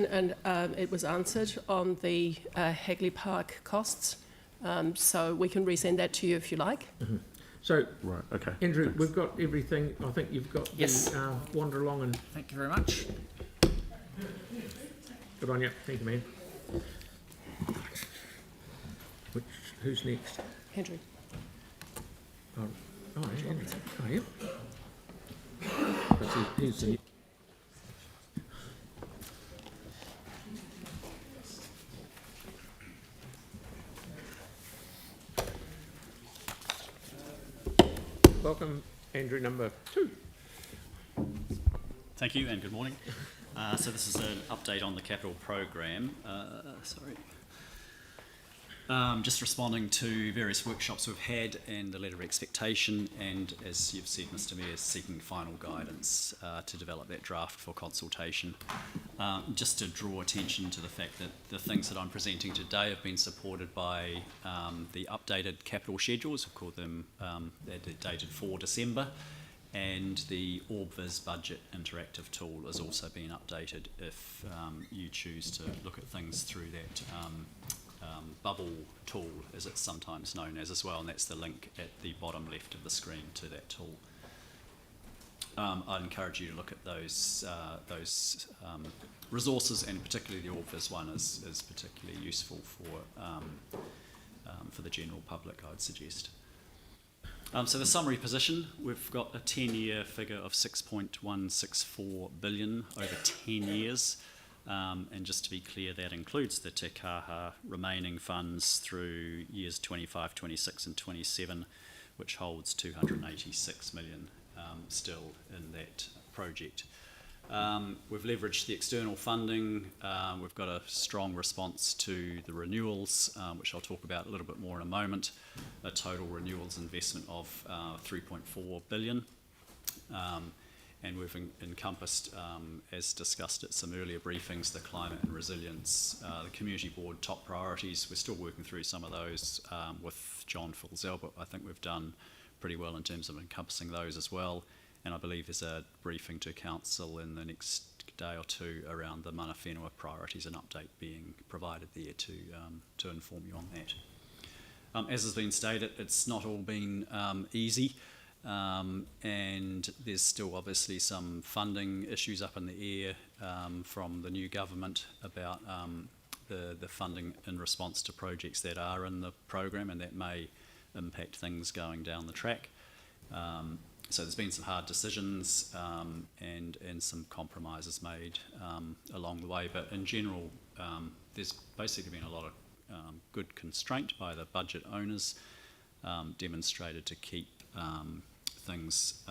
question, and it was answered on the Hagley Park costs. So we can resend that to you if you like. Mm-hmm. So, right, okay. Andrew, Thanks. we've got everything. I think you've got Yes. the wander along, and Thank you very much. good on you. Thank you, man. Who's next? Andrew. Andrew. Oh, yeah. He's the welcome, Andrew, number 2. Thank you and good morning. So this is an update on the capital program. Just responding to various workshops we've had and the letter of expectation, and as you've said, Mr Mayor, seeking final guidance to develop that draft for consultation. Just to draw attention to the fact that the things that I'm presenting today have been supported by the updated capital schedules. I've called them, they're dated for December, and the OrbVis budget interactive tool has also been updated if you choose to look at things through that bubble tool, as it's sometimes known as well, and that's the link at the bottom left of the screen to that tool. I'd encourage you to look at those resources, and particularly the OrbVis one is particularly useful for the general public, I'd suggest. So the summary position, we've got a 10-year figure of 6.164 billion over 10 years. And just to be clear, that includes the Te Kaha remaining funds through years 25, 26 and 27, which holds 286 million still in that project. We've leveraged the external funding. We've got a strong response to the renewals, which I'll talk about a little bit more in a moment. A total renewals investment of 3.4 billion. And we've encompassed, as discussed at some earlier briefings, the climate and resilience, the community board top priorities. We're still working through some of those with John Filzel, but I think we've done pretty well in terms of encompassing those as well. And I believe there's a briefing to council in the next day or two around the mana whenua priorities and update being provided there to inform you on that. As has been stated, it's not all been easy. And there's still obviously some funding issues up in the air from the new government about the funding in response to projects that are in the program, and that may impact things going down the track. So there's been some hard decisions and some compromises made along the way, but in general there's basically been a lot of good constraint by the budget owners, demonstrated to keep things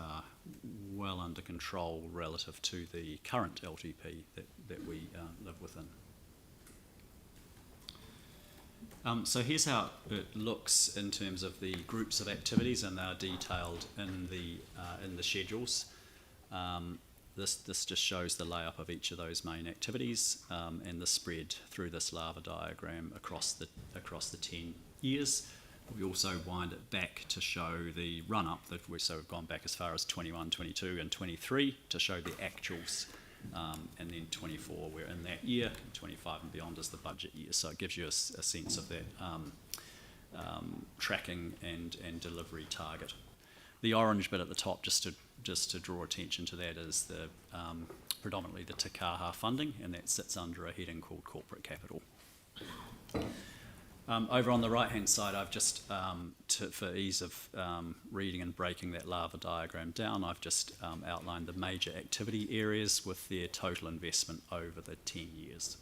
well under control relative to the current LTP that we live within. So here's how it looks in terms of the groups of activities, and they're detailed in the schedules. This just shows the layup of each of those main activities and the spread through this lava diagram across the 10 years. We also wind it back to show the run-up, so we've gone back as far as 21, 22 and 23 to show the actuals, and then 24 we're in that year, and 25 and beyond is the budget year. So it gives you a sense of that tracking and delivery target. The orange bit at the top, just to draw attention to that, is the predominantly the Te Kaha funding, and that sits under a heading called corporate capital. Over on the right-hand side, I've just, for ease of reading and breaking that lava diagram down, I've just outlined the major activity areas with their total investment over the 10 years.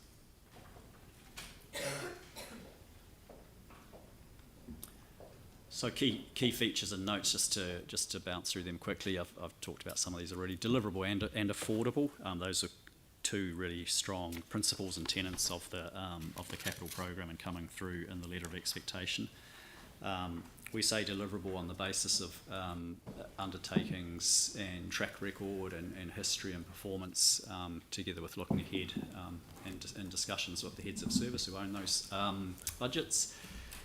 So key features and notes, just to bounce through them quickly. I've talked about some of these already. Deliverable and affordable. Those are two really strong principles and tenets of the capital program and coming through in the letter of expectation. We say deliverable on the basis of undertakings and track record and history and performance, together with looking ahead and discussions with the heads of service who own those budgets.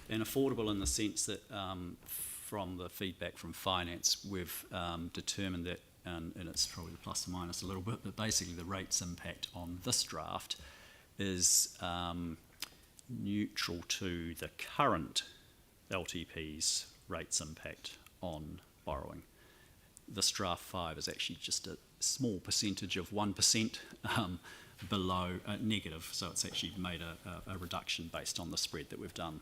And affordable in the sense that from the feedback from finance, we've determined that, and it's probably plus or minus a little bit, but basically the rates impact on this draft is neutral to the current LTP's rates impact on borrowing. This draft 5 is actually just a small percentage of 1% below negative, so it's actually made a reduction based on the spread that we've done.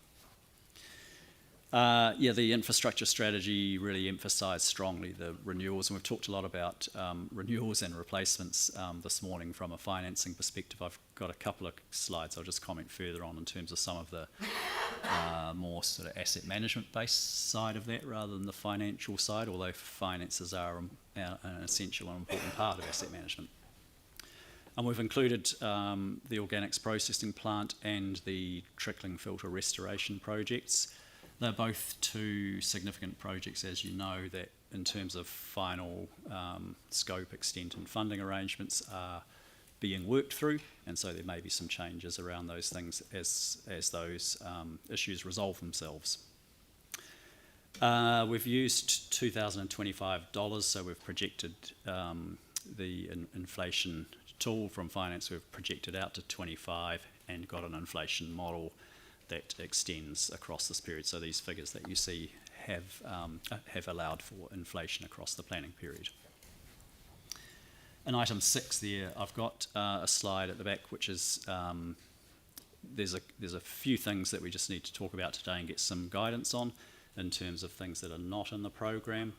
The infrastructure strategy really emphasised strongly the renewals, and we've talked a lot about renewals and replacements this morning from a financing perspective. I've got a couple of slides I'll just comment further on in terms of some of the more sort of asset management based side of that rather than the financial side, although finances are an essential and important part of asset management. And we've included the organics processing plant and the trickling filter restoration projects. They're both two significant projects, as you know, that in terms of final scope, extent and funding arrangements are being worked through, and so there may be some changes around those things as those issues resolve themselves. We've used $2025, so we've projected the inflation tool from finance, we've projected out to 25 and got an inflation model that extends across this period. So these figures that you see have allowed for inflation across the planning period. In item 6 there, I've got a slide at the back which is there's a few things that we just need to talk about today and get some guidance on in terms of things that are not in the program.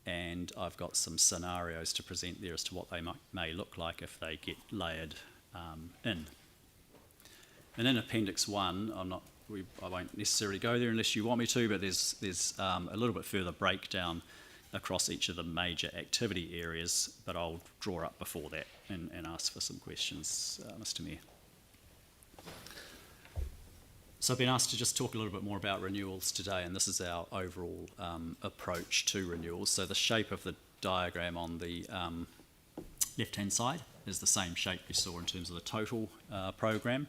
And I've got some scenarios to present there as to what they may look like if they get layered in. And in Appendix 1, I won't necessarily go there unless you want me to, but there's a little bit further breakdown across each of the major activity areas, but I'll draw up before that and ask for some questions, Mr. Mayor. So I've been asked to just talk a little bit more about renewals today, and this is our overall approach to renewals. So the shape of the diagram on the left-hand side is the same shape you saw in terms of the total program.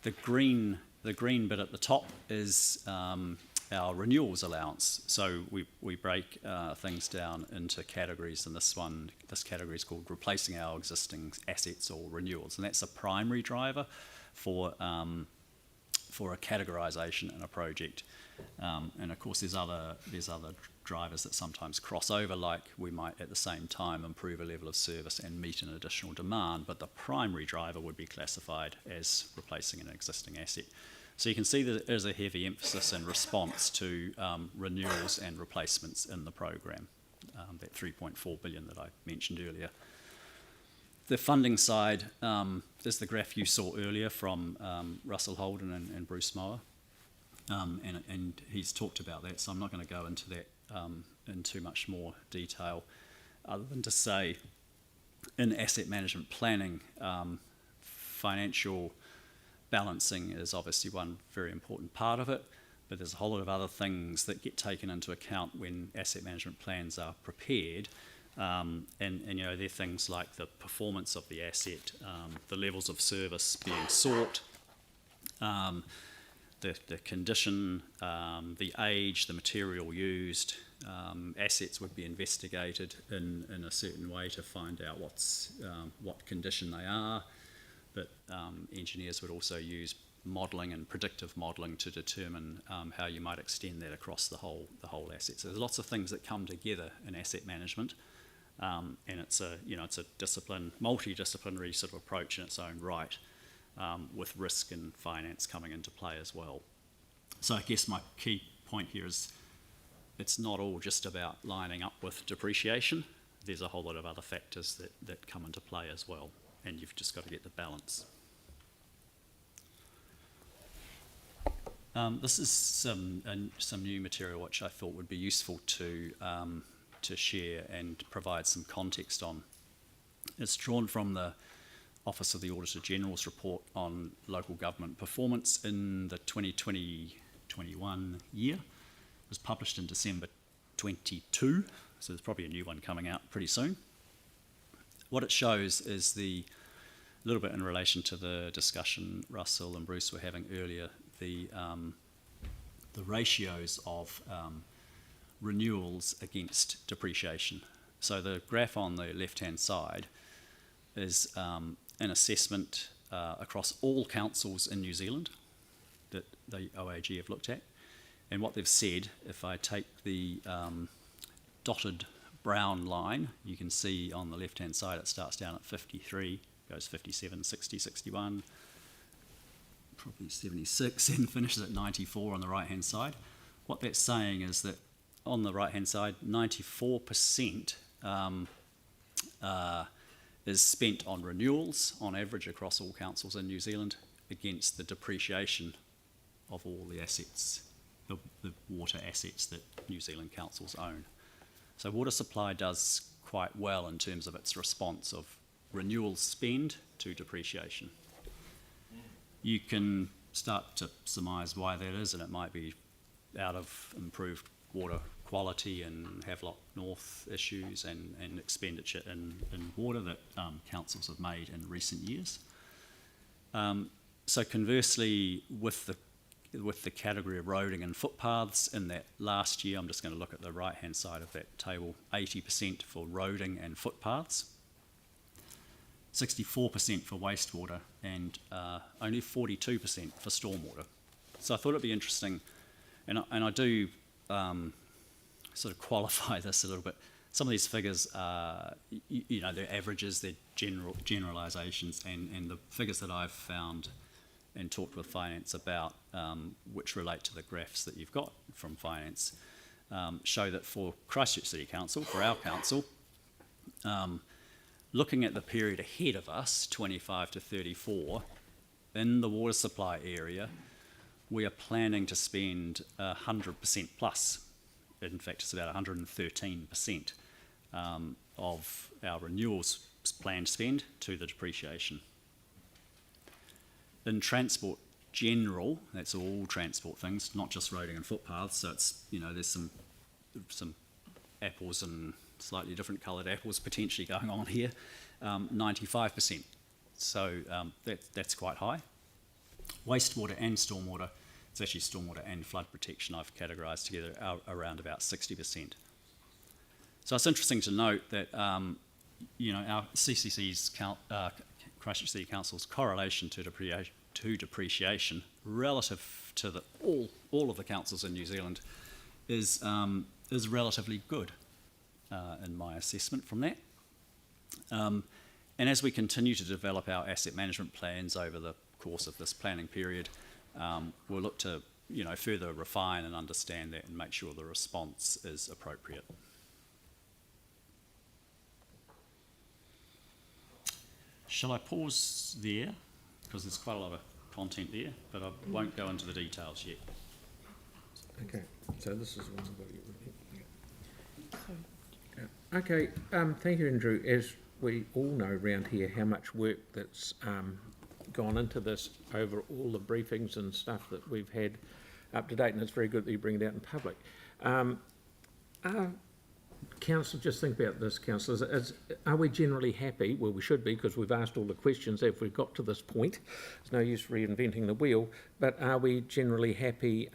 The green bit at the top is our renewals allowance. So we break things down into categories, and this category is called replacing our existing assets or renewals, and that's a primary driver for a categorisation in a project. And of course there's other drivers that sometimes cross over, like we might at the same time improve a level of service and meet an additional demand, but the primary driver would be classified as replacing an existing asset. So you can see that there's a heavy emphasis and response to renewals and replacements in the program, that 3.4 billion that I mentioned earlier. The funding side is the graph you saw earlier from Russell Holden and Bruce Mower, and he's talked about that, so I'm not going to go into that in too much more detail, other than to say in asset management planning, financial balancing is obviously one very important part of it, but there's a whole lot of other things that get taken into account when asset management plans are prepared. And you know, they're things like the performance of the asset, the levels of service being sought, the condition, the age, the material used. Assets would be investigated in a certain way to find out what condition they are, but engineers would also use modelling and predictive modelling to determine how you might extend that across the whole asset. So there's lots of things that come together in asset management. And it's a multidisciplinary sort of approach in its own right, with risk and finance coming into play as well. So I guess my key point here is it's not all just about lining up with depreciation. There's a whole lot of other factors that come into play as well, and you've just got to get the balance. This is some new material which I thought would be useful to share and provide some context on. It's drawn from the Office of the Auditor General's report on local government performance in the 2020-21 year. It was published in December 22, so there's probably a new one coming out pretty soon. What it shows is a little bit in relation to the discussion Russell and Bruce were having earlier, the ratios of renewals against depreciation. So the graph on the left-hand side is an assessment across all councils in New Zealand that the OAG have looked at. And what they've said, if I take the dotted brown line, you can see on the left-hand side it starts down at 53, goes 57, 60, 61, probably 76, and finishes at 94 on the right-hand side. What that's saying is that on the right-hand side, 94% is spent on renewals on average across all councils in New Zealand against the depreciation of all the assets, the water assets that New Zealand councils own. So water supply does quite well in terms of its response of renewal spend to depreciation. You can start to surmise why that is, and it might be out of improved water quality and Havelock North issues and expenditure in water that councils have made in recent years. So conversely, with the category of roading and footpaths in that last year, I'm just going to look at the right-hand side of that table, 80% for roading and footpaths, 64% for wastewater, and only 42% for stormwater. So I thought it'd be interesting, and I do sort of qualify this a little bit. Some of these figures are, you know, they're averages, they're generalisations, and the figures that I've found and talked with finance about, which relate to the graphs that you've got from finance, show that for Christchurch City Council, for our council, looking at the period ahead of us, 25 to 34, in the water supply area, we are planning to spend 100% plus. In fact, it's about 113% of our renewals planned spend to the depreciation. In transport general, that's all transport things, not just roading and footpaths, so it's, you know, there's some apples and slightly different coloured apples potentially going on here, 95%. So that's quite high. Wastewater and stormwater, it's actually stormwater and flood protection I've categorised together around about 60%. So it's interesting to note that, you know, our CCC's, Christchurch City Council's correlation to depreciation relative to all of the councils in New Zealand is relatively good in my assessment from that. And as we continue to develop our asset management plans over the course of this planning period, we'll look to, you know, further refine and understand that and make sure the response is appropriate. Shall I pause there? Because there's quite a lot of content there, but I won't go into the details yet. Okay, so this is one of the... Okay, thank you, Andrew. As we all know around here how much work that's gone into this over all the briefings and stuff that we've had up to date, and it's very good that you bring it out in public. Council, just think about this, councillors. Are we generally happy? Well, we should be, because we've asked all the questions if we've got to this point. There's no use reinventing the wheel, but are we generally happy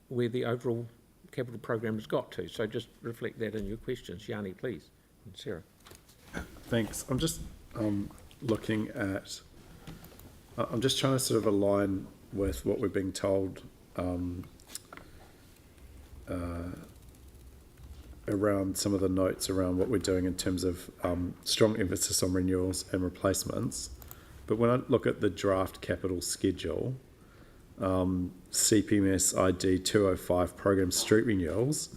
where the overall capital program has got to? So just reflect that in your questions. Yanni, please. And Sarah. Thanks. I'm just looking at, I'm just trying to sort of align with what we're being told around some of the notes around what we're doing in terms of strong emphasis on renewals and replacements. But when I look at the draft capital schedule, CPMS ID 205 program street renewals,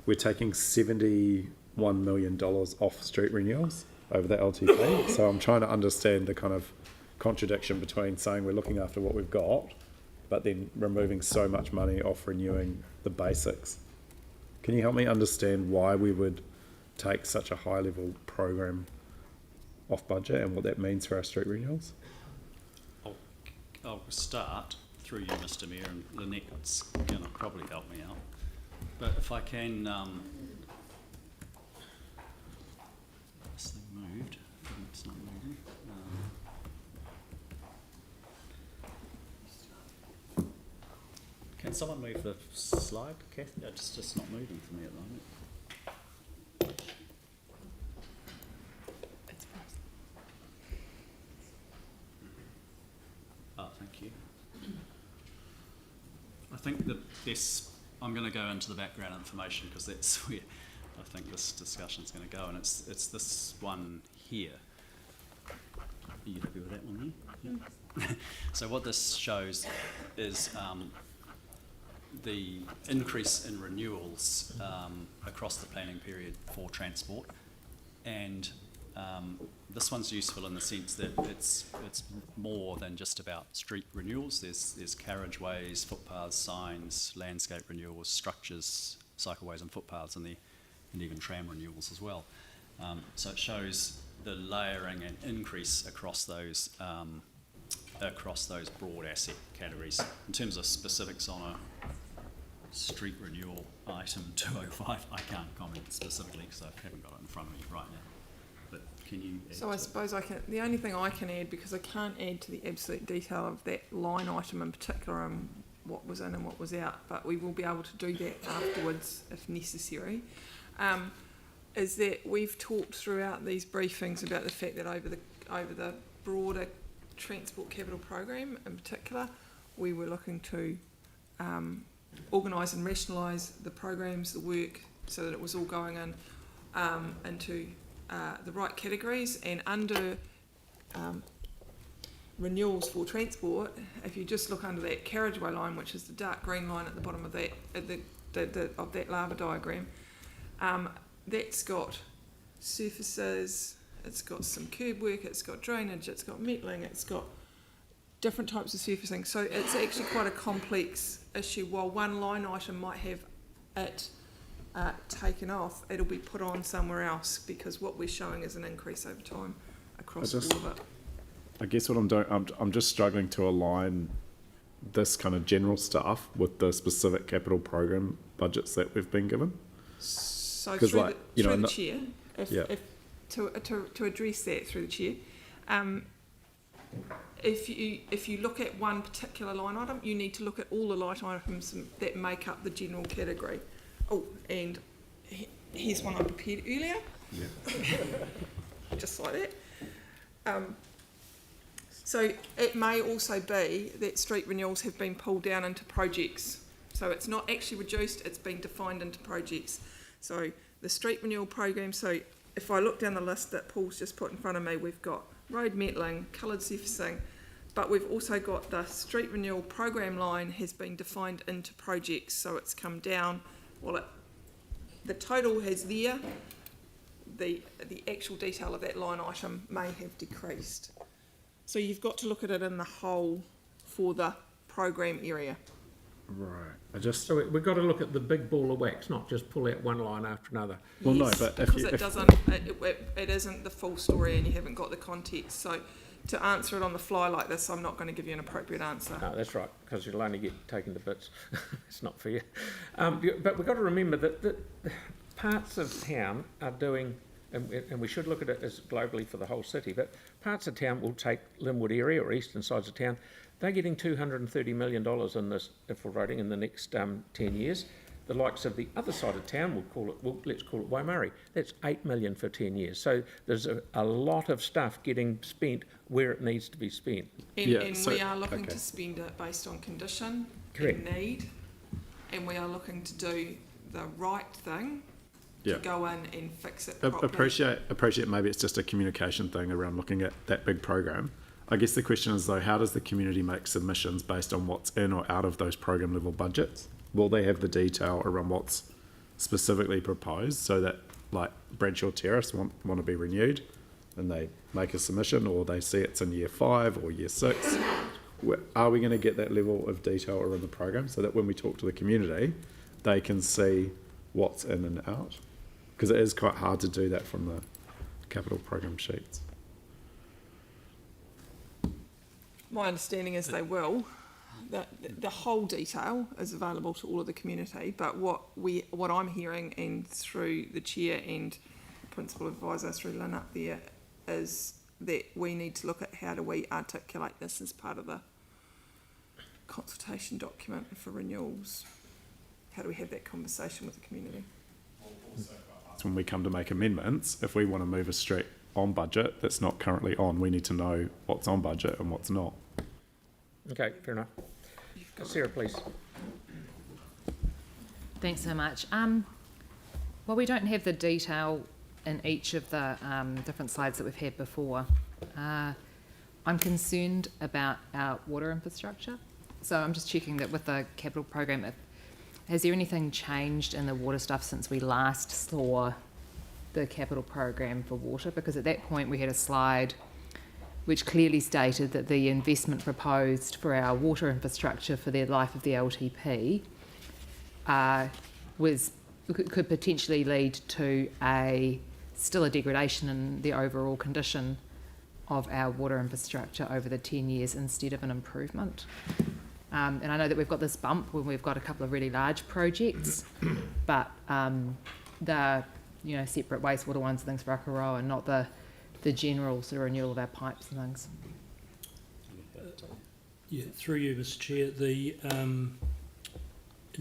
we're taking $71 million off street renewals over the LTP. So I'm trying to understand the kind of contradiction between saying we're looking after what we've got, but then removing so much money off renewing the basics. Can you help me understand why we would take such a high level program off budget and what that means for our street renewals? I'll start through you, Mr. Mayor, and Lynette's going to probably help me out. But if I can, this thing moved. It's not moving. Can someone move the slide, Kathy? It's just not moving for me at the moment. It's frozen. Thank you. I think that this, I'm going to go into the background information because that's where I think this discussion is going to go, and it's this one here. Are you happy with that one there? Yeah. So what this shows is the increase in renewals across the planning period for transport, and this one's useful in the sense that it's more than just about street renewals. There's carriageways, footpaths, signs, landscape renewals, structures, cycleways and footpaths, and even tram renewals as well. So it shows the layering and increase across those broad asset categories. In terms of specifics on a street renewal item 205, I can't comment specifically because I haven't got it in front of me right now. But can you add So I suppose I can, the only thing I can add, because I can't add to the absolute detail of that line item in particular and what was in and what was out, but we will be able to do that afterwards if necessary, is that we've talked throughout these briefings about the fact that over the broader transport capital program in particular, we were looking to organise and rationalise the programs, the work, so that it was all going in into the right categories. And under renewals for transport, if you just look under that carriageway line, which is the dark green line at the bottom of that of that lava diagram, that's got surfaces, it's got some curb work, it's got drainage, it's got metalling, it's got different types of surfacing. So it's actually quite a complex issue. While one line item might have it taken off, it'll be put on somewhere else, because what we're showing is an increase over time across all of it. I guess what I'm doing, I'm just struggling to align this kind of general stuff with the specific capital program budgets that we've been given. So through, like, the chair, to address that through the chair, if you look at one particular line item, you need to look at all the line items that make up the general category. Oh, and here's one I prepared earlier. Yeah. Just like that. So it may also be that street renewals have been pulled down into projects. So it's not actually reduced, it's been defined into projects. So the street renewal program, so if I look down the list that Paul's just put in front of me, we've got road metalling, coloured surfacing, but we've also got the street renewal program line has been defined into projects. So it's come down, well, the total has there, the actual detail of that line item may have decreased. So you've got to look at it in the whole for the program area. Right. So we've got to look at the big ball of wax, not just pull out one line after another. Well, Yes, no, but because it isn't the full story and you haven't got the context. So to answer it on the fly like this, I'm not going to give you an appropriate answer. No, that's right, because you'll only get taken to bits. It's not fair. But we've got to remember that parts of town are doing, and we should look at it as globally for the whole city, but parts of town will take Linwood area or eastern sides of town. They're getting $230 million in this for roading in the next 10 years. The likes of the other side of town, let's call it Waimari, that's $8 million for 10 years. So there's a lot of stuff getting spent where it needs to be spent. And we are looking to spend it based on condition and need, and we are looking to do the right thing to go in and fix it properly. Appreciate maybe it's just a communication thing around looking at that big program. I guess the question is though, how does the community make submissions based on what's in or out of those program level budgets? Will they have the detail around what's specifically proposed, so that like Bradshaw Terrace want to be renewed and they make a submission, or they see it's in year 5 or year 6? Are we going to get that level of detail around the program so that when we talk to the community, they can see what's in and out? Because it is quite hard to do that from the capital program sheets. My understanding is they will. The whole detail is available to all of the community, but what I'm hearing, and through the chair and principal advisor through Lynn up there, is that we need to look at how do we articulate this as part of the consultation document for renewals. How do we have that conversation with the community? When we come to make amendments, if we want to move a street on budget that's not currently on, we need to know what's on budget and what's not. Okay, fair enough. Sarah, please. Thanks so much. Well, we don't have the detail in each of the different slides that we've had before. I'm concerned about our water infrastructure. So I'm just checking that with the capital program, has there anything changed in the water stuff since we last saw the capital program for water? Because at that point we had a slide which clearly stated that the investment proposed for our water infrastructure for the life of the LTP could potentially lead to still a degradation in the overall condition of our water infrastructure over the 10 years instead of an improvement. And I know that we've got this bump when we've got a couple of really large projects, but the separate wastewater ones and things for Akaroa and not the general sort of renewal of our pipes and things. Yeah, through you, Mr. Chair.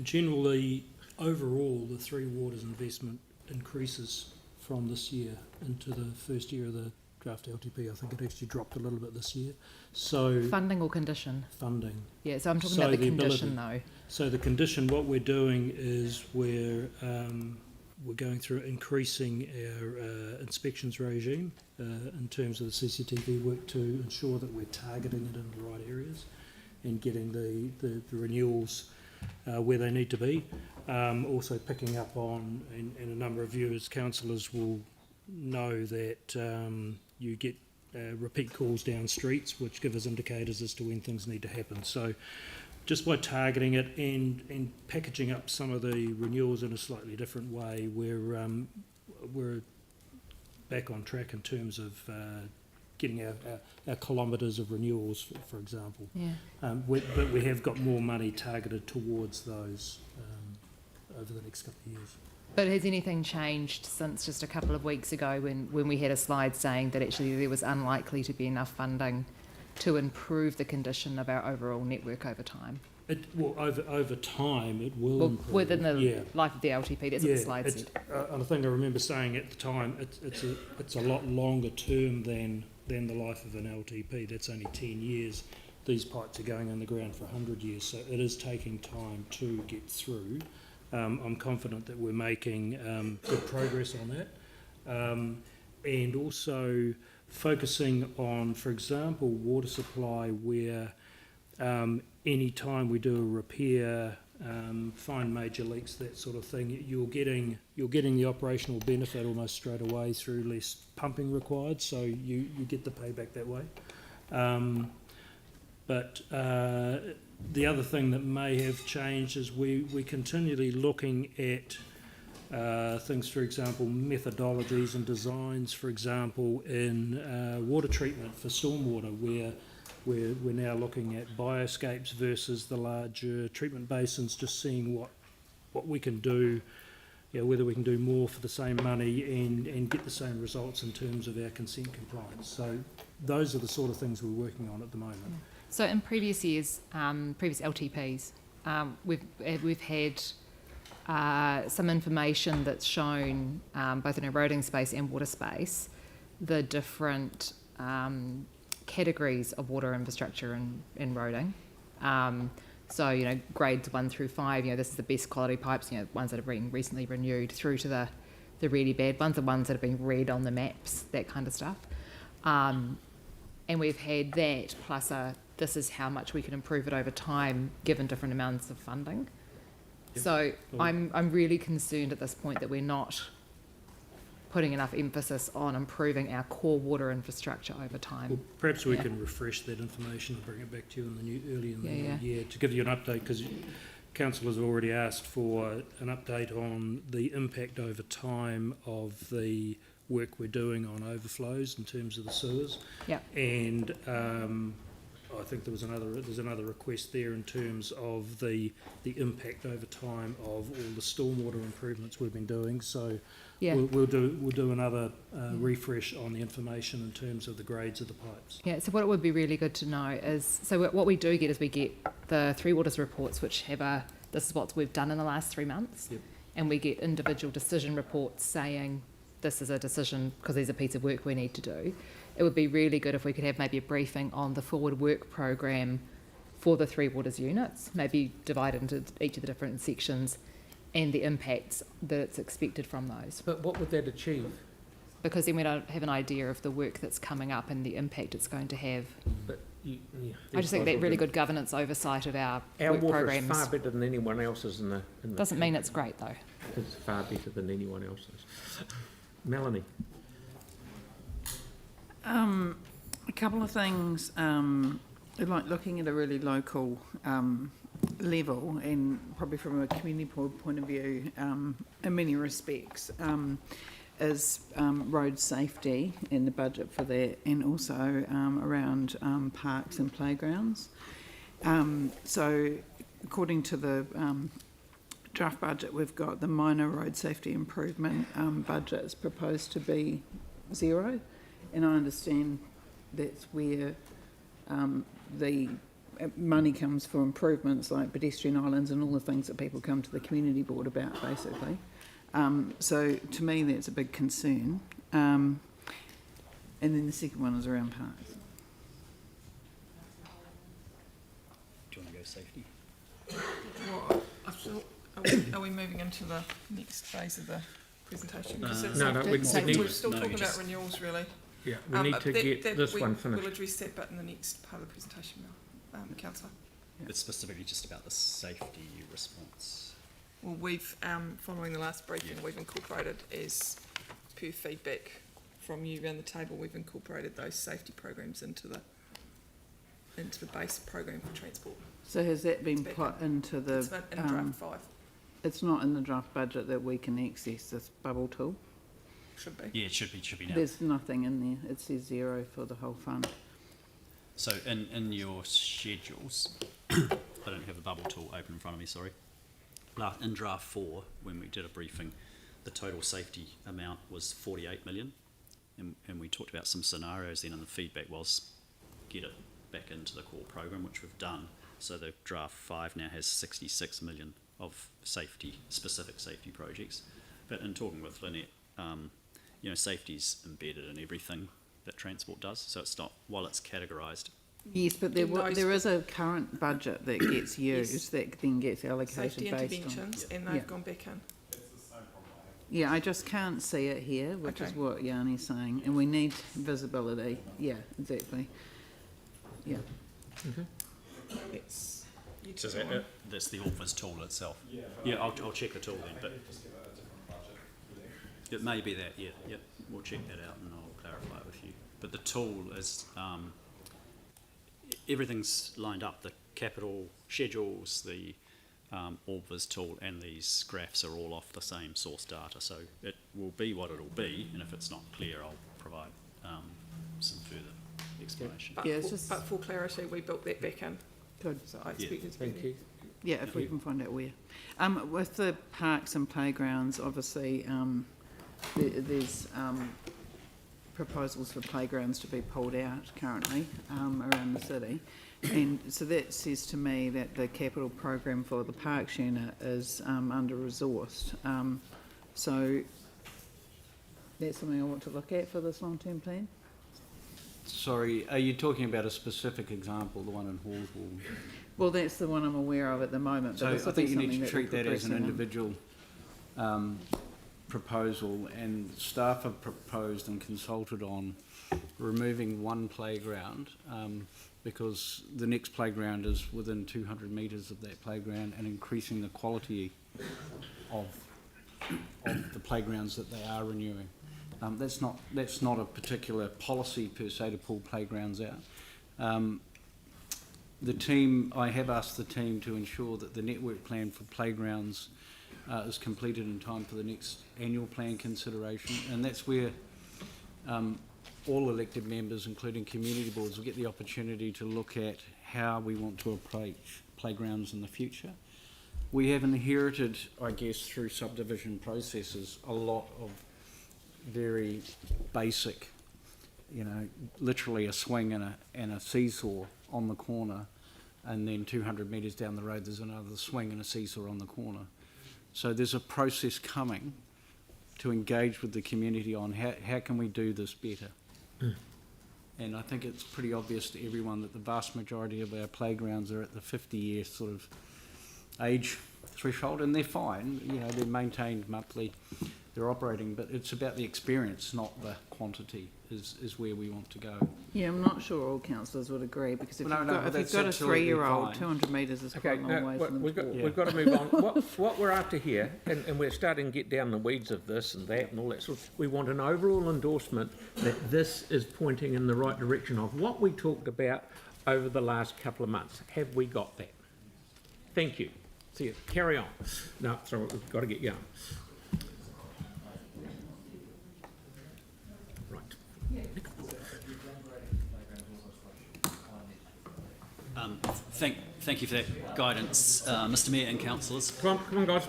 Generally, overall, the Three Waters investment increases from this year into the first year of the draft LTP. I think it actually dropped a little bit this year. So Funding or condition? funding. Yeah, so I'm talking So about the the condition though. So the condition, what we're doing is we're going through increasing our inspections regime in terms of the CCTV work to ensure that we're targeting it in the right areas and getting the renewals where they need to be. Also picking up on, and a number of you as councillors will know that you get repeat calls down streets which give us indicators as to when things need to happen. So just by targeting it and packaging up some of the renewals in a slightly different way, we're back on track in terms of getting our kilometres of renewals, for example. Yeah. But we have got more money targeted towards those over the next couple of years. But has anything changed since just a couple of weeks ago when we had a slide saying that actually there was unlikely to be enough funding to improve the condition of our overall network over time? Over time, it will improve. Within the life of the LTP, that's what the slide said. I think I remember saying at the time, it's a lot longer term than the life of an LTP. That's only 10 years. These pipes are going underground for 100 years, so it is taking time to get through. I'm confident that we're making good progress on that. And also focusing on, for example, water supply, where any time we do a repair, find major leaks, that sort of thing, you're getting the operational benefit almost straight away through less pumping required, so you get the payback that way. But the other thing that may have changed is we're continually looking at things, for example, methodologies and designs, for example, in water treatment for stormwater, where we're now looking at bioscapes versus the larger treatment basins, just seeing what we can do, whether we can do more for the same money and get the same results in terms of our consent compliance. So those are the sort of things we're working on at the moment. So in previous years, previous LTPs, we've had some information that's shown both in eroding space and water space the different categories of water infrastructure and roading. So, grades 1 through 5, this is the best quality pipes, ones that have been recently renewed, through to the really bad ones, the ones that have been red on the maps, that kind of stuff. And we've had that plus this is how much we can improve it over time given different amounts of funding. Yep. So I'm really concerned at this point that we're not putting enough emphasis on improving our core water infrastructure over time. Well, perhaps we can refresh that information and bring it back to you early in the new year to give you an update, because councillors have already asked for an update on the impact over time of the work we're doing on overflows in terms of the sewers. Yeah. And I think there's another request there in terms of the impact over time of all the stormwater improvements we've been doing. So we'll do another refresh on the information in terms of the grades of the pipes. Yeah. So what it would be really good to know is, so what we do get is we get the Three Waters reports, which have this is what we've done in the last 3 months, and we get individual decision reports saying this is a decision because there's a piece of work we need to do. It would be really good if we could have maybe a briefing on the forward work program for the Three Waters units, maybe divided into each of the different sections and the impacts that it's expected from those. But what would that achieve? Because then we don't have an idea of the work that's coming up and the impact it's going to have. But I just think that really good governance oversight of our Our work water programs is far better than anyone else's in the doesn't mean it's great though. It's far better than anyone else's. Melanie. A couple of things, like looking at a really local level, and probably from a community point of view, in many respects, is road safety and the budget for that, and also around parks and playgrounds. So according to the draft budget we've got, the minor road safety improvement budget is proposed to be 0, and I understand that's where the money comes for improvements like pedestrian islands and all the things that people come to the community board about, basically. So to me that's a big concern. And then the second one is around parks. Do you want to go safety? Well, I feel, are we moving into the next phase of the presentation? Because it's No, we we're still no, talking you about just- renewals, really. Yeah, we need to get this one We'll finished. address that bit in the next part of the presentation, Councillor. It's specifically just about the safety response. Well, we've, following the last briefing, we've incorporated, as per feedback from you around the table, we've incorporated those safety programs into the base program for transport. So has that been Back put into the, It's in draft 5, it's not in the draft budget that we can access this bubble tool? should be. Yeah, it should be now. There's nothing in there, it says 0 for the whole fund. So in your schedules, I don't have the bubble tool open in front of me, sorry. In draft 4, when we did a briefing, the total safety amount was 48 million. And we talked about some scenarios then, and the feedback was get it back into the core program, which we've done. So the draft 5 now has 66 million of specific safety projects. But in talking with Lynette, safety's embedded in everything that transport does. So it's not, while it's categorised. Yes, but there is a current budget that gets used, Yes. that then gets allocated Safety based on. interventions, and they've Yeah. gone back in. Yeah, I just can't see it here, which is Okay. what Yanni's saying, and we need visibility. Yeah, exactly. Yeah. It's, you So took one. that's the Orphans tool itself. Yeah, I'll check the tool then, but it may be that, yeah, we'll check that out and I'll clarify it with you. But the tool is, everything's lined up, the capital schedules, the Orphans tool and these graphs are all off the same source data, so it will be what it'll be, and if it's not clear, I'll provide some further explanation. But, Yeah, it's for, just- but for clarity, we built that back in, Good. so I expect it to be Thank you. Yeah, if we can find out where. With the parks and playgrounds, obviously, there's proposals for playgrounds to be pulled out currently around the city. And so that says to me that the capital program for the parks unit is under-resourced. So that's something I want to look at for this long-term plan. Sorry, are you talking about a specific example, the one in Hawthorne? Well, that's the one I'm aware of at the moment. So but I this will think be you need something to treat we're that as an progressing on. individual proposal, and staff have proposed and consulted on removing one playground because the next playground is within 200 metres of that playground, and increasing the quality of the playgrounds that they are renewing. That's not a particular policy per se to pull playgrounds out. I have asked the team to ensure that the network plan for playgrounds is completed in time for the next annual plan consideration, and that's where all elected members, including community boards, will get the opportunity to look at how we want to approach playgrounds in the future. We have inherited, I guess, through subdivision processes, a lot of very basic, literally a swing and a seesaw on the corner, and then 200 metres down the road there's another swing and a seesaw on the corner. So there's a process coming to engage with the community on how can we do this better. And I think it's pretty obvious to everyone that the vast majority of our playgrounds are at the 50-year sort of age threshold, and they're fine. You know, they're maintained monthly, they're operating, but it's about the experience, not the quantity, is where we want to go. Yeah, I'm not sure all councillors would agree, because if No, you've no, got, but if you've that's got a absolutely 3-year-old, fine. 200 metres is quite Okay, a long no, way for them we've to got, walk. we've got to move on. What we're after here, and we're starting to get down the weeds of this and that and all that sort of, we want an overall endorsement that this is pointing in the right direction of what we talked about over the last couple of months. Have we got that? Thank you. See you. Carry on. No, sorry, we've got to get going. Right. Thank you for that guidance, Mr Mayor and councillors. Come on, guys.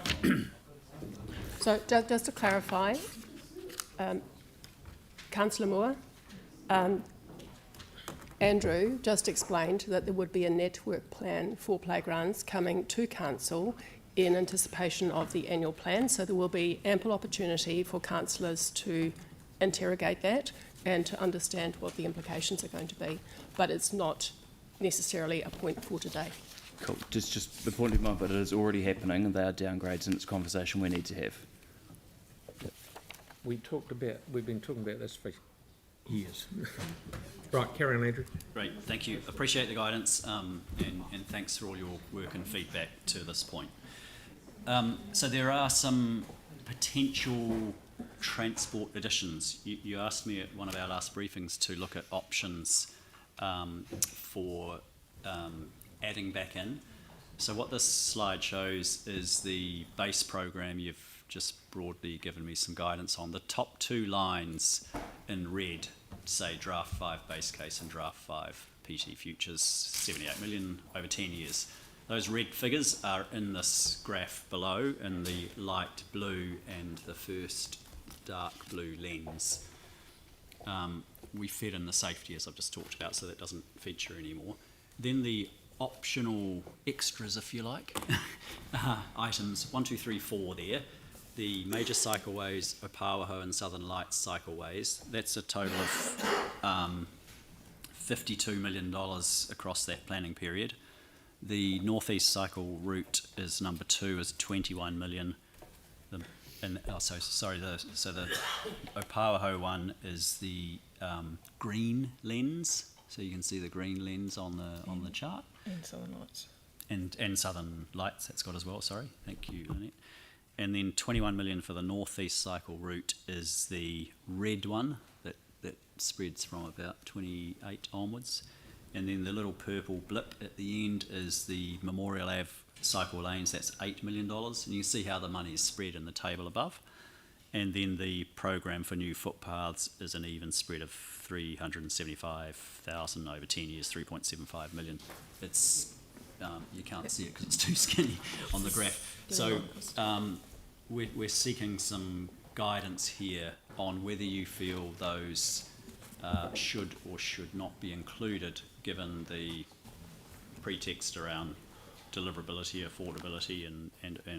So just to clarify, Councillor Moore, Andrew just explained that there would be a network plan for playgrounds coming to council in anticipation of the annual plan, so there will be ample opportunity for councillors to interrogate that and to understand what the implications are going to be, but it's not necessarily a point for today. Cool. Just the point of mind, but it is already happening, and they are downgrades, and it's a conversation we need to have. We've been talking about this for years. Right, carry on, Andrew. Great, thank you. Appreciate the guidance, and thanks for all your work and feedback to this point. So there are some potential transport additions. You asked me at one of our last briefings to look at options for adding back in. So what this slide shows is the base program. You've just broadly given me some guidance on. The top two lines in red say draft 5 base case and draft 5 PT futures, 78 million over 10 years. Those red figures are in this graph below in the light blue and the first dark blue lens. We fed in the safety, as I've just talked about, so that doesn't feature anymore. Then the optional extras, if you like, items 1, 2, 3, 4 there. The major cycleways, Opawaho and Southern Lights cycleways, that's a total of $52 million across that planning period. The northeast cycle route is number 2, is 21 million. The Opawaho one is the green lens, so you can see the green lens on the chart. And Southern Lights. And Southern Lights, that's got as well, sorry. Thank you, Lynette. And then 21 million for the northeast cycle route is the red one that spreads from about 28 onwards. And then the little purple blip at the end is the Memorial Ave cycle lanes, that's $8 million. And you can see how the money is spread in the table above. And then the program for new footpaths is an even spread of 375,000 over 10 years, 3.75 million. It's you can't see it because it's too skinny on the graph. So we're seeking some guidance here on whether you feel those should or should not be included, given the pretext around deliverability, affordability, and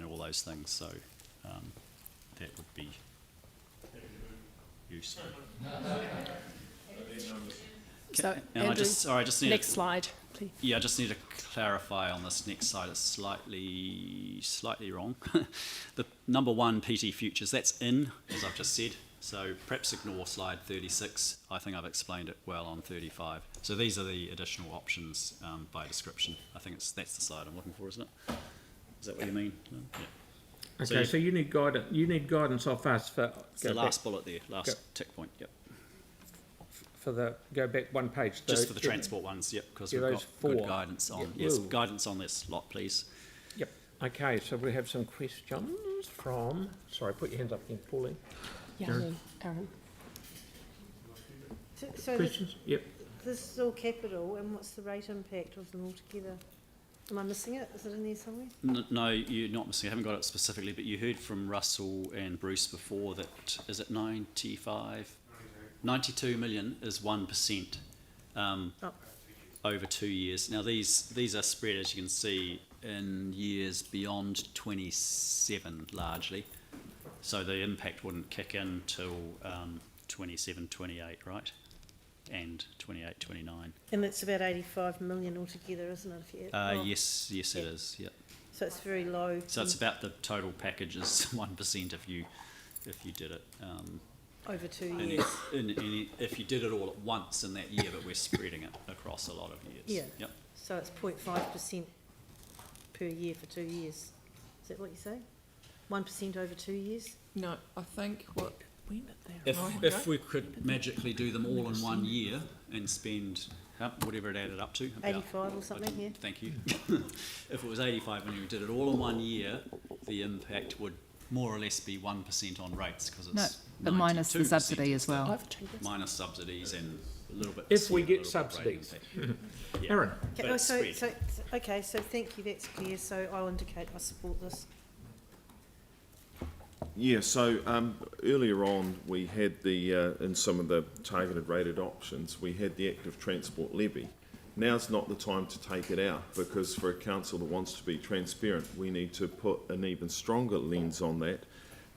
all those things. So that would be useful. So, And Andrew, I just need next slide, please. Yeah, I just need to clarify on this next slide. It's slightly wrong. The number 1 PT futures, that's in, as I've just said. So perhaps ignore slide 36. I think I've explained it well on 35. So these are the additional options by description. I think that's the slide I'm looking for, isn't it? Is that what you mean? Yeah. Okay, so you need guidance. You need guidance off us for. It's the last bullet there, last tick point. Yep. Go back one page. Just for the transport ones, yep, because we've got good guidance on. Yes, guidance on this lot, please. Yep. Okay, so we have some questions from. Sorry, put your hands up again, Pauline. Yeah, Aaron. So Questions? Yep. this is all capital, and what's the rate impact of them all together? Am I missing it? Is it in there somewhere? No, you're not missing. I haven't got it specifically, but you heard from Russell and Bruce before that, is it 92 million is 1% over 2 years. Now these are spread, as you can see, in years beyond 27 largely. So the impact wouldn't kick in till 27, 28, right? and 28, 29. And it's about 85 million altogether, isn't it? If you, Yes, it is. Yeah. So it's very low. So it's about the total package is 1% if you did it. Over 2 years. If you did it all at once in that year, but we're spreading it across a lot of years. Yeah. Yep. So it's 0.5% per year for 2 years. Is that what you say? 1% over 2 years? No, I think what. If we could magically do them all in 1 year and spend whatever it added up to. About, 85 or something, yeah. Thank you. If it was 85 and you did it all in 1 year, the impact would more or less be 1% on rates because it's but minus the subsidy as well. Minus subsidies and a little bit. If we get a little bit subsidies. Yeah. Aaron? But Okay, it's spread. so thank you, that's clear. So I'll indicate I support this. Yeah, so earlier on we had the, in some of the targeted rated options, we had the active transport levy. Now's not the time to take it out because for a council that wants to be transparent, we need to put an even stronger lens on that.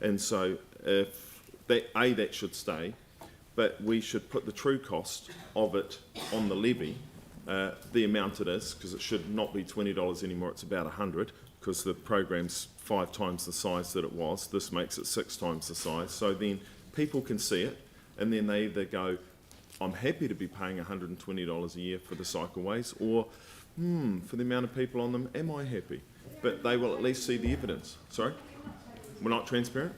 And so if that should stay, but we should put the true cost of it on the levy, the amount it is, because it should not be $20 anymore, it's about 100 because the program's 5 times the size that it was. This makes it 6 times the size. So then people can see it and then they either go, I'm happy to be paying $120 a year for the cycleways, or for the amount of people on them, am I happy? But they will at least see the evidence. Sorry? We're not transparent?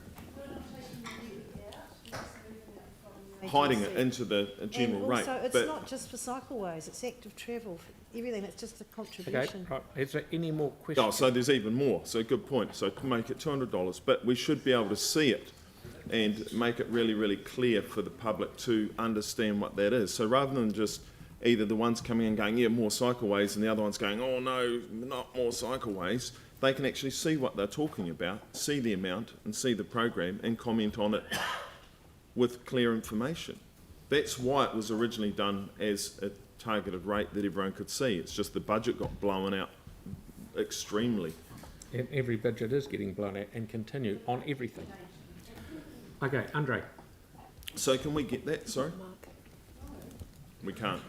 Hiding it into the general rate. And also, it's not just for cycleways, it's active travel, everything, it's just a Okay, contribution. right. Is there any more questions? Oh, so there's even more. So good point. So to make it $200, but we should be able to see it and make it really, really clear for the public to understand what that is. So rather than just either the ones coming in going, yeah, more cycleways, and the other ones going, oh no, not more cycleways, they can actually see what they're talking about, see the amount and see the program and comment on it with clear information. That's why it was originally done as a targeted rate that everyone could see. It's just the budget got blown out extremely. And every budget is getting blown out and continue on everything. Okay, Andre. So can we get that? Sorry? We can't.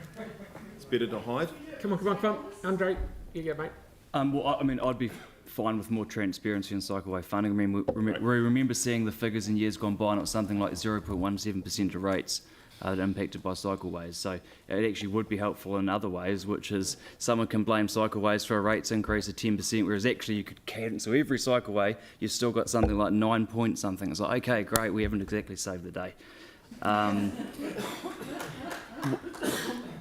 It's better to hide. Come on. Andre, you go, mate. Well, I mean, I'd be fine with more transparency in cycleway funding. I mean, we remember seeing the figures in years gone by, and it was something like 0.17% of rates that are impacted by cycleways. So it actually would be helpful in other ways, which is someone can blame cycleways for a rates increase of 10%, whereas actually you could cancel every cycleway, you've still got something like 9 point something. It's like, okay, great, we haven't exactly saved the day.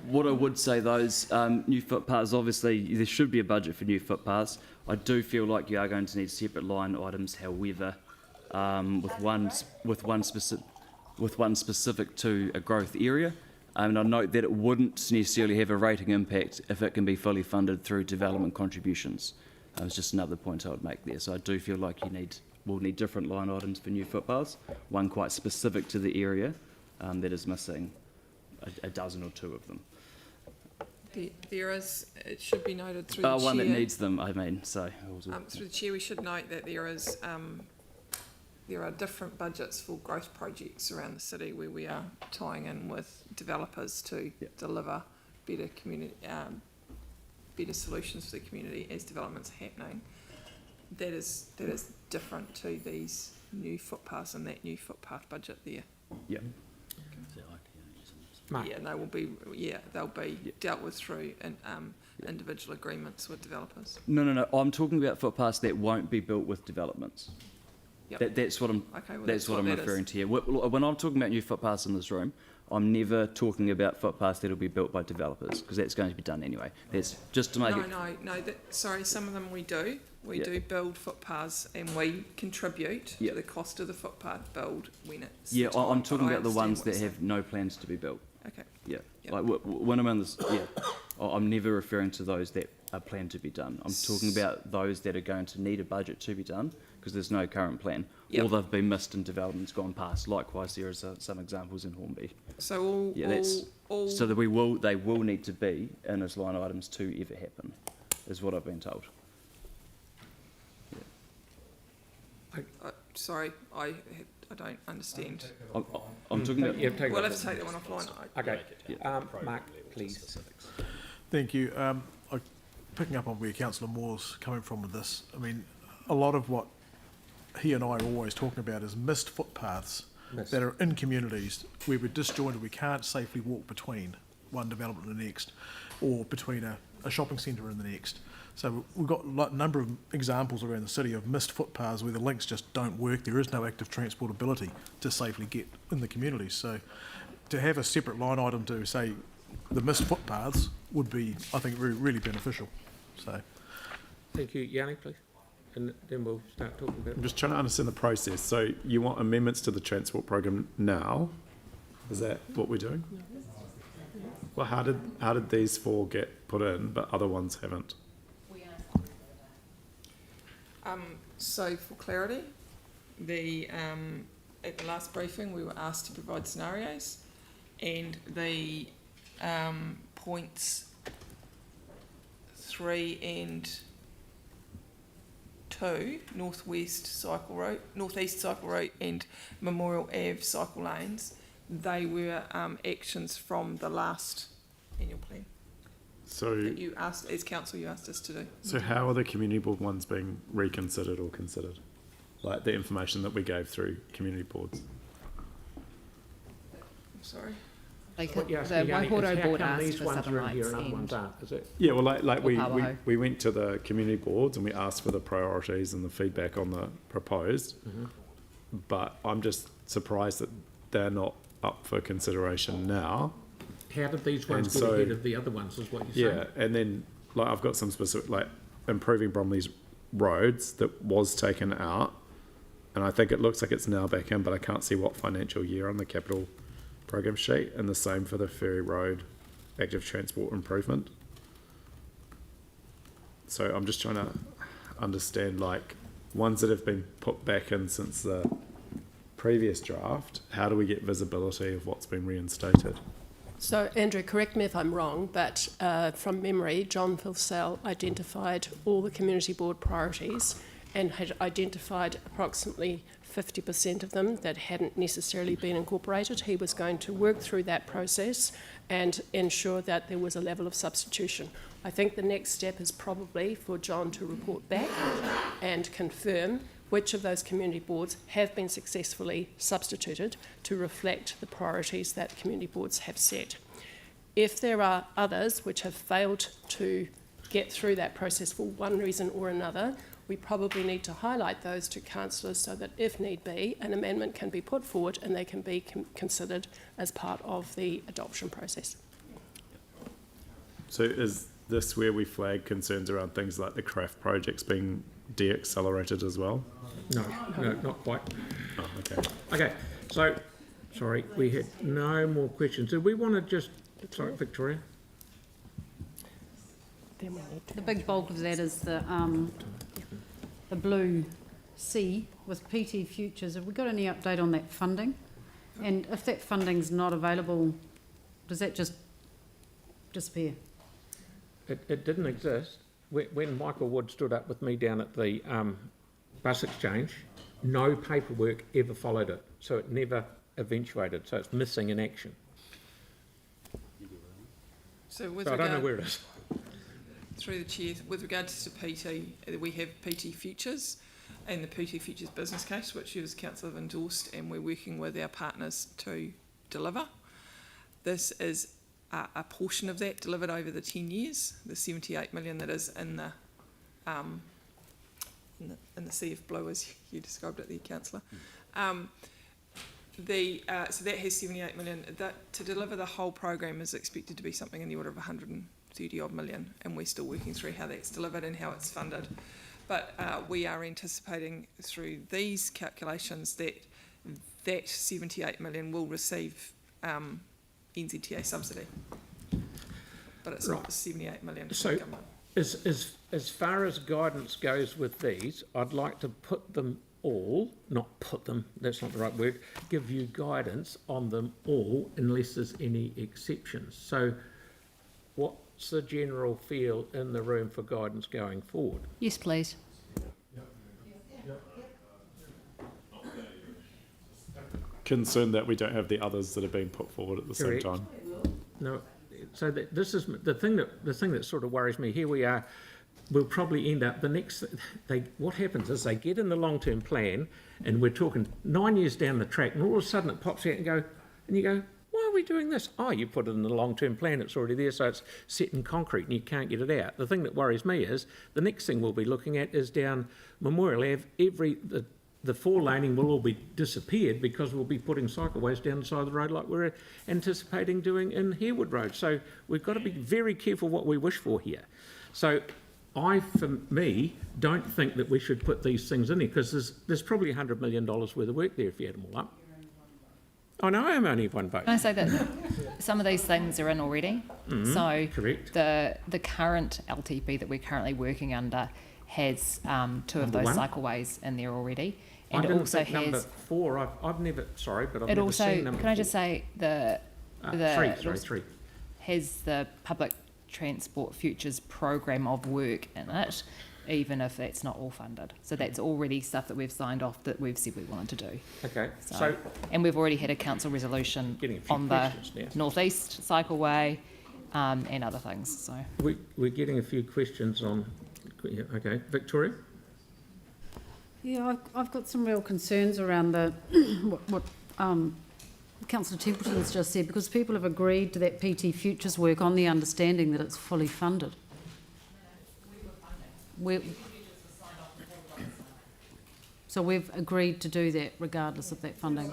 What I would say, those new footpaths, obviously there should be a budget for new footpaths. I do feel like you are going to need separate line items, however, with one specific to a growth area. And I note that it wouldn't necessarily have a rating impact if it can be fully funded through development contributions. It's just another point I would make there. So I do feel like we'll need different line items for new footpaths, one quite specific to the area that is missing a dozen or two of them. There is, it should be noted through the chair. One that needs them, I mean, so. Through the chair, we should note that there is, there are different budgets for growth projects around the city where we are tying in with developers to deliver better community, better solutions for the community as developments are happening. That is different to these new footpaths and that new footpath budget there. Yeah. Mark. Yeah, and they'll be dealt with through individual agreements with developers. No. I'm talking about footpaths that won't be built with developments. Yep. That's what I'm. Okay, well, that's what I'm referring to here. When I'm talking about new footpaths in this room, I'm never talking about footpaths that'll be built by developers because that's going to be done anyway. That's just to make it. No. Sorry, some of them we do. We do build footpaths and we contribute to the cost of the footpath build when it's. Yeah, the time, I'm talking but I about the ones understand that have no plans to be built. Okay. Yeah. Yep. Like when I'm in this, I'm never referring to those that are planned to be done. I'm talking about those that are going to need a budget to be done because there's no current plan, or they've been missed and development's gone past. Likewise, there is some examples in Hornby. So all so that they will need to be in as line items to ever happen, is what I've been told. sorry, I don't understand. I'm talking about. Yeah, take We'll it. have to take that one offline. Okay, Mark, please. Thank you. Picking up on where Councillor Moore's coming from with this, I mean, a lot of what he and I are always talking about is missed footpaths that are in communities where we're disjointed, we can't safely walk between one development and the next, or between a shopping centre and the next. So we've got a number of examples around the city of missed footpaths where the links just don't work. There is no active transportability to safely get in the community. So to have a separate line item to say the missed footpaths would be, I think, really beneficial. So, Thank you. Yanni, please. And then we'll start talking about I'm just trying to understand the process. So you want amendments to the transport program now? Is that what we're doing? Well, how did these four get put in, but other ones haven't? So for clarity, at the last briefing we were asked to provide scenarios, and the points 3 and 2, northeast cycle route and Memorial Ave cycle lanes, they were actions from the last annual plan So, that you asked, as council, you asked us to do. so how are the community board ones being reconsidered or considered? Like the information that we gave through community boards. I'm sorry. Like what the you're asking, Yanni, Waikato is how board come asked these for ones Southern are in here Lights and other ones and aren't? Is it? Yeah, well, like Papaho. we went to the community boards and we asked for the priorities and the feedback on the proposed, but I'm just surprised that they're not up for consideration now. How did these ones And get so- ahead of the other ones, is what you're saying? Yeah, and then like I've got some specific, like improving Bromley's roads that was taken out, and I think it looks like it's now back in, but I can't see what financial year on the capital program sheet, and the same for the Ferry Road active transport improvement. So I'm just trying to understand, like, ones that have been put back in since the previous draft, how do we get visibility of what's been reinstated? So, Andrew, correct me if I'm wrong, but from memory, John Filsell identified all the community board priorities and had identified approximately 50% of them that hadn't necessarily been incorporated. He was going to work through that process and ensure that there was a level of substitution. I think the next step is probably for John to report back and confirm which of those community boards have been successfully substituted to reflect the priorities that community boards have set. If there are others which have failed to get through that process for one reason or another, we probably need to highlight those to councillors so that, if need be, an amendment can be put forward and they can be considered as part of the adoption process. So is this where we flag concerns around things like the craft projects being de-accelerated as well? No, not quite. Oh, okay. Okay, so, sorry, we had no more questions. Do we want to just, sorry, Victoria? Then we need to The big bulk of that is the blue C with PT Futures. Have we got any update on that funding? And if that funding's not available, does that just disappear? It didn't exist. When Michael Wood stood up with me down at the bus exchange, no paperwork ever followed it, so it never eventuated, so it's missing in action. So with So I don't know regard, where it is. through the chair, with regards to PT, we have PT Futures and the PT Futures business case, which is council have endorsed, and we're working with our partners to deliver. This is a portion of that delivered over the 10 years, the 78 million that is in the sea of blue, as you described it there, councillor. So that has 78 million. That, to deliver the whole program is expected to be something in the order of 130 odd million, and we're still working through how that's delivered and how it's funded. But we are anticipating through these calculations that 78 million will receive NZTA subsidy, but it's not the 78 million. So, as far as guidance goes with these, I'd like to put them all, not put them, that's not the right word, give you guidance on them all unless there's any exceptions. So what's the general feel in the room for guidance going forward? Yes, please. concerned that we don't have the others that are being put forward at the same Correct. time. No, so this is the thing that sort of worries me. Here we are. We'll probably end up what happens is they get in the long-term plan, and we're talking 9 years down the track, and all of a sudden it pops out and you go, why are we doing this? Oh, you put it in the long-term plan, it's already there, so it's set in concrete and you can't get it out. The thing that worries me is the next thing we'll be looking at is down Memorial Ave, the four laning will all be disappeared because we'll be putting cycleways down the side of the road like we're anticipating doing in Harewood Road. So we've got to be very careful what we wish for here. So I, for me, don't think that we should put these things in here because there's probably $100 million worth of work there if you add them all up. I know I'm only one vote. Can I say that some of these things are in already? So correct. The current LTP that we're currently working under has two of those cycleways in there already. And I it didn't also think has number 4. I've never. Sorry, but I've it never also seen number 4. can I just say the three has the public transport futures program of work in it, even if it's not all funded. So that's already stuff that we've signed off that we've said we wanted to do. Okay. So and we've already had a council resolution on the northeast cycleway and other things. So we're getting a few questions on. Yeah, okay, Victoria. Yeah, I've got some real concerns around the what Councillor Templeton's just said, because people have agreed to that PT Futures work on the understanding that it's fully funded. So we've agreed to do that regardless of that funding.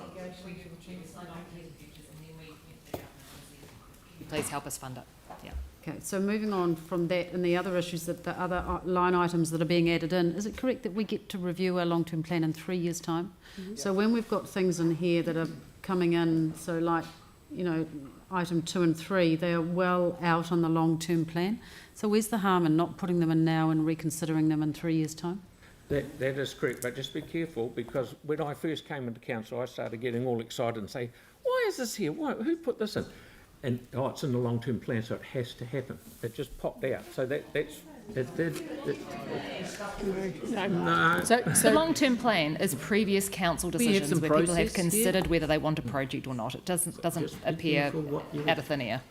Please help us fund it. Yeah. Okay, so moving on from that and the other issues, that the other line items that are being added in, is it correct that we get to review our long-term plan in 3 years' time? So when we've got things in here that are coming in, so like, you know, item 2 and 3, they are well out on the long-term plan. So where's the harm in not putting them in now and reconsidering them in 3 years' time? That is correct, but just be careful, because when I first came into council, I started getting all excited and say, why is this here? Who put this in? And, it's in the long-term plan, so it has to happen. It just popped out. So no. So the long-term plan is previous council decisions where people have considered whether they want a project or not. It doesn't appear out of thin air.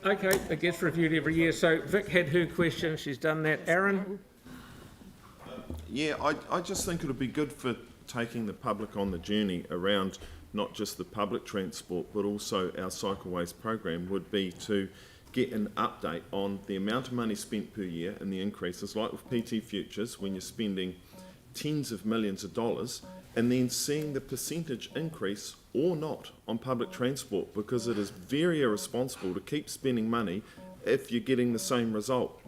Okay, it gets reviewed every year. So Vic had her question. She's done that. Aaron? Yeah, I just think it would be good for taking the public on the journey around not just the public transport, but also our cycleways program, would be to get an update on the amount of money spent per year and the increases, like with PT Futures, when you're spending tens of millions of dollars, and then seeing the percentage increase or not on public transport, because it is very irresponsible to keep spending money if you're getting the same result,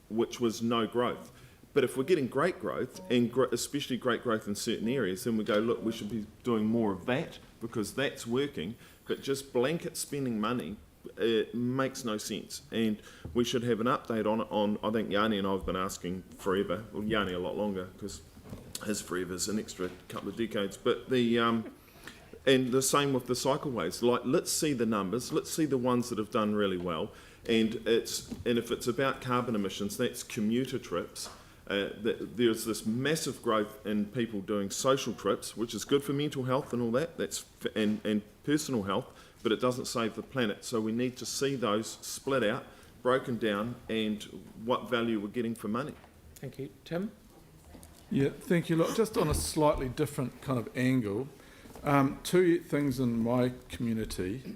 which was no growth. But if we're getting great growth, and especially great growth in certain areas, then we go, look, we should be doing more of that because that's working. But just blanket spending money, it makes no sense. And we should have an update on it. I think Yanni and I have been asking forever, well, Yanni a lot longer, because his forever is an extra couple of decades. But and the same with the cycleways. Like, let's see the numbers, let's see the ones that have done really well. And if it's about carbon emissions, that's commuter trips. There's this massive growth in people doing social trips, which is good for mental health and all that, and personal health, but it doesn't save the planet. So we need to see those split out, broken down, and what value we're getting for money. Thank you. Tim? Yeah, thank you. Look, just on a slightly different kind of angle, 2 things in my community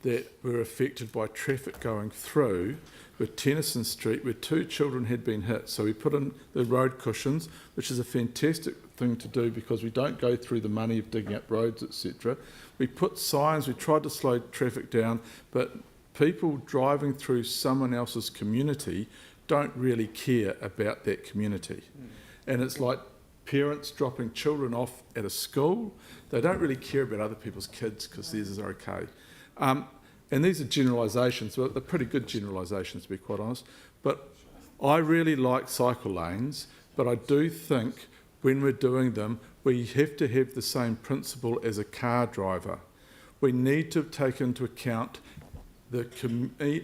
that were affected by traffic going through with Tennyson Street, where 2 children had been hit. So we put in the road cushions, which is a fantastic thing to do because we don't go through the money of digging up roads, etc. We put signs, we tried to slow traffic down, but people driving through someone else's community don't really care about that community. And it's like parents dropping children off at a school. They don't really care about other people's kids because theirs are okay. And these are generalisations, but they're pretty good generalisations, to be quite honest. But I really like cycle lanes, but I do think when we're doing them, we have to have the same principle as a car driver. We need to take into account the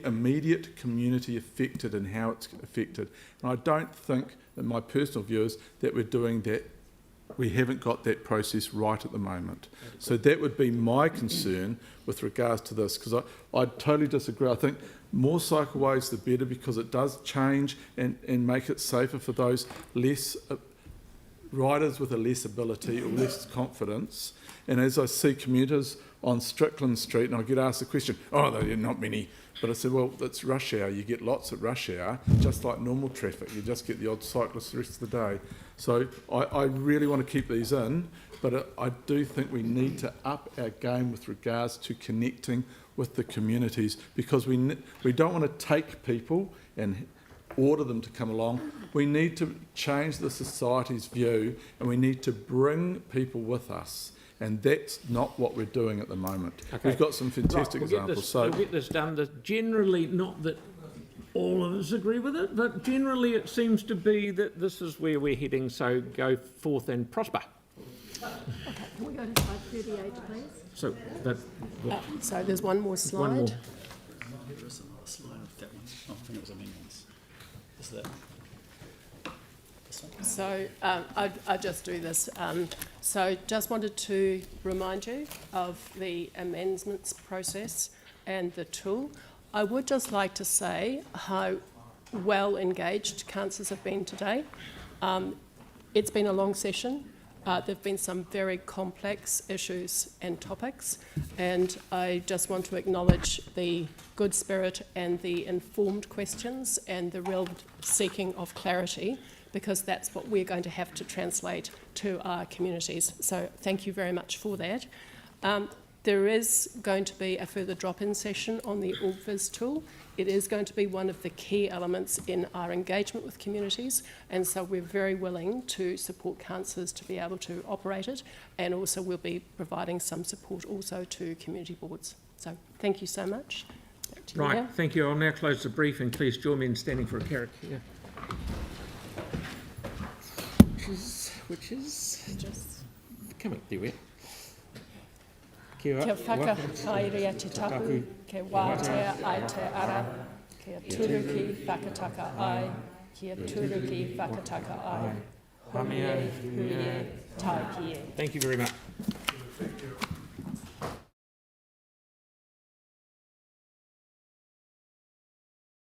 immediate community affected and how it's affected. And I don't think, in my personal view, is that we're doing that we haven't got that process right at the moment. So that would be my concern with regards to this, because I totally disagree. I think more cycleways the better, because it does change and make it safer for those less riders with a less ability or less confidence. And as I see commuters on Strickland Street, and I get asked the question, oh, there are not many. But I said, well, it's rush hour. You get lots at rush hour, just like normal traffic. You just get the odd cyclist the rest of the day. So I really want to keep these in, but I do think we need to up our game with regards to connecting with the communities, because we don't want to take people and order them to come along. We need to change the society's view, and we need to bring people with us. And that's not what we're doing at the moment. Okay. We've got some fantastic examples. We'll get this done. Generally, not that all of us agree with it, but generally it seems to be that this is where we're heading, so go forth and prosper. Okay, can we go to slide 38, please? So, So there's one more slide. One more. There is another slide of that one. Oh, I think it was amendments. Is that this one? So I just do this. So just wanted to remind you of the amendments process and the tool. I would just like to say how well engaged councillors have been today. It's been a long session. There have been some very complex issues and topics, and I just want to acknowledge the good spirit and the informed questions and the real seeking of clarity, because that's what we're going to have to translate to our communities. So thank you very much for that. There is going to be a further drop-in session on the AugVis tool. It is going to be one of the key elements in our engagement with communities, and so we're very willing to support councillors to be able to operate it, and also we'll be providing some support also to community boards. So thank you so much. Back to you Right, now. thank you. I'll now close the briefing. Please join me in standing for a carrot here. Which is just come up there, we are. Kia whakakaerea te tapu, ke wātea ai te ara, kia turuki whakataka ai, kia turuki whakataka ai. Huie, huie, tai kie. Thank you very much.